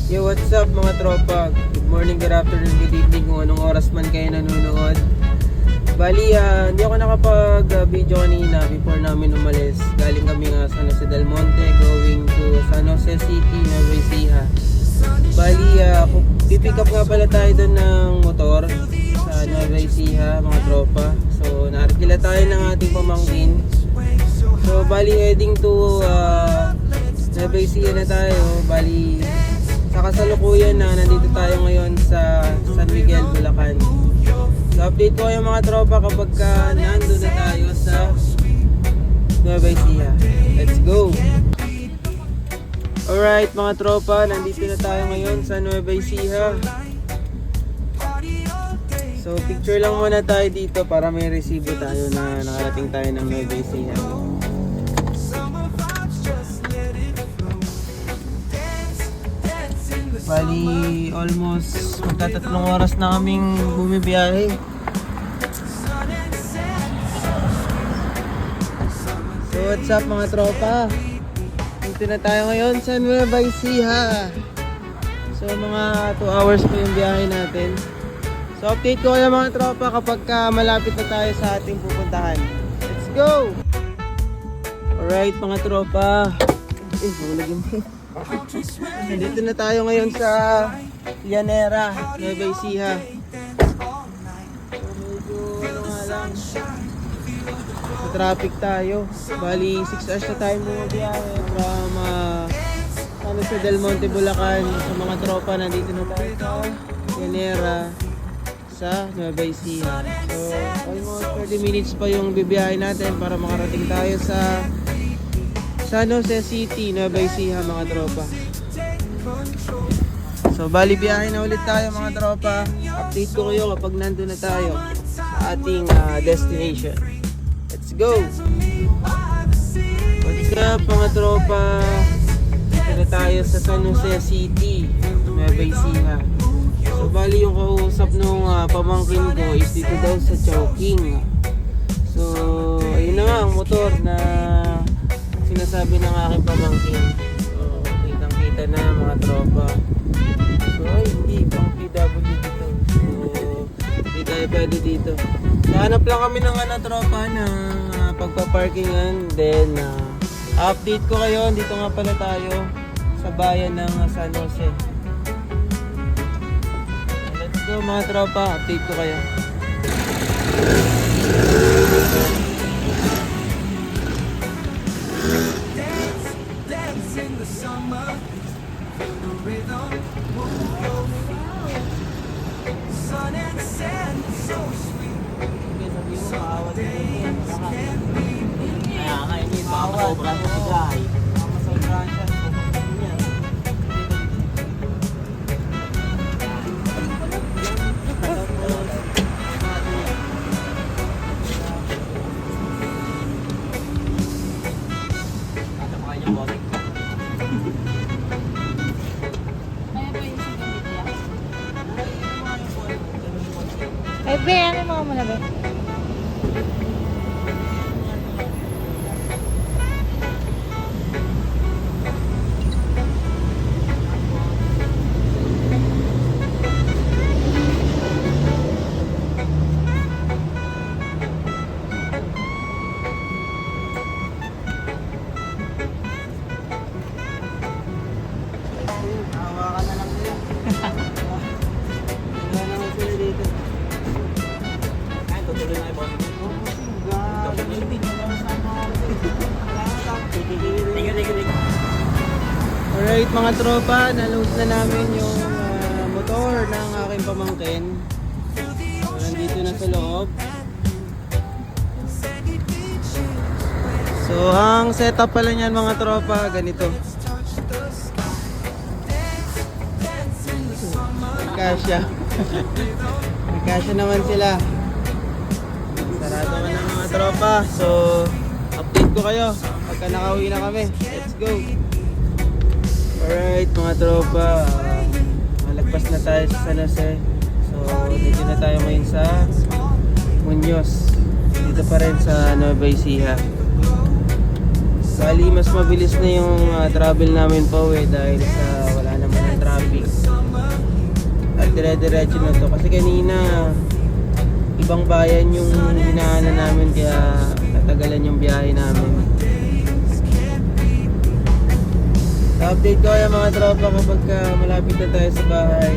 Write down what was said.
Yo, what's up mga tropa? Good morning, good afternoon, good evening kung anong oras man kayo nanonood. Bali, hindi ako nakapag-video kanina before namin umalis. Galing kami nga sa San Jose del Monte, going to San Jose City, Nueva Ecija. Bali, pipick up nga pala tayo doon ng motor sa Nueva Ecija, mga tropa. So, naarkila tayo ng ating pamangkin. So, bali, heading to Nueva Ecija na tayo. Bali, sa kasalukuyan na nandito tayo ngayon sa San Miguel, Bulacan. So update ko kayo mga tropa kapag nandun na tayo sa Nueva Ecija. Let's go! Alright mga tropa, nandito na tayo ngayon sa Nueva Ecija. So picture lang muna tayo dito para may resibo tayo na nakarating tayo ng Nueva Ecija. Bali, almost magtatatlong oras na kaming bumibiyahe. So what's up mga tropa? Dito na tayo ngayon sa Nueva Ecija. So mga 2 hours pa yung biyahe natin. So update ko kayo mga tropa kapag malapit na tayo sa ating pupuntahan. Let's go! Alright mga tropa. Bulagin mo. Nandito na tayo ngayon sa Llanera, Nueva Ecija. So medyo nga lang, sa traffic tayo. Bali 6 hours na tayo bumabiyahe from San Jose del Monte, Bulacan. Sa mga tropa, nandito na tayo sa Llanera sa Nueva Ecija. So almost 30 minutes pa yung bibiyahe natin para makarating tayo sa San Jose City, Nueva Ecija mga tropa. So bali biyahe na ulit tayo mga tropa. Update ko kayo kapag nandun na tayo sa ating destination. Let's go! What's up mga tropa? Dito na tayo sa San Jose City, Nueva Ecija. So bali yung kausap nung pamangkin ko is dito daw sa Chowking. So ayun na nga ang motor na sinasabi ng aking pamangkin. So, kitang-kita na mga tropa. So, ay, hindi. Pang PW dito. So, hindi tayo pwede dito. Nahanap lang kami ng tropa na pagpaparkingan. Then, update ko kayo. Dito nga pala tayo sa bayan ng San Jose. Let's go mga tropa. Update ko kayo. Sobrang bigahe. Sobrang siya. Ay, be, ano mo muna, be? Hawakan na lang nila. Wala naman sila dito. Tutuloy na yung boss. Alright mga tropa, na-load na namin yung motor ng aking pamangkin. So, nandito na sa loob. So ang setup pala niyan mga tropa, ganito. Kasya. Kasya naman sila. Sarado ka na mga tropa. So, update ko kayo pagka nakauwi na kami. Let's go! Alright mga tropa, malagpas na tayo sa San Jose. So, dito na tayo ngayon sa Muñoz. Dito pa rin sa Nueva Ecija. Bali, mas mabilis na yung travel namin pa uwi dahil sa wala naman ng traffic. dire-diretso na to. Kasi kanina, ibang bayan yung hinaanan namin kaya natagalan yung biyahe namin. Update ko yung mga tropa kapag malapit na tayo sa bahay.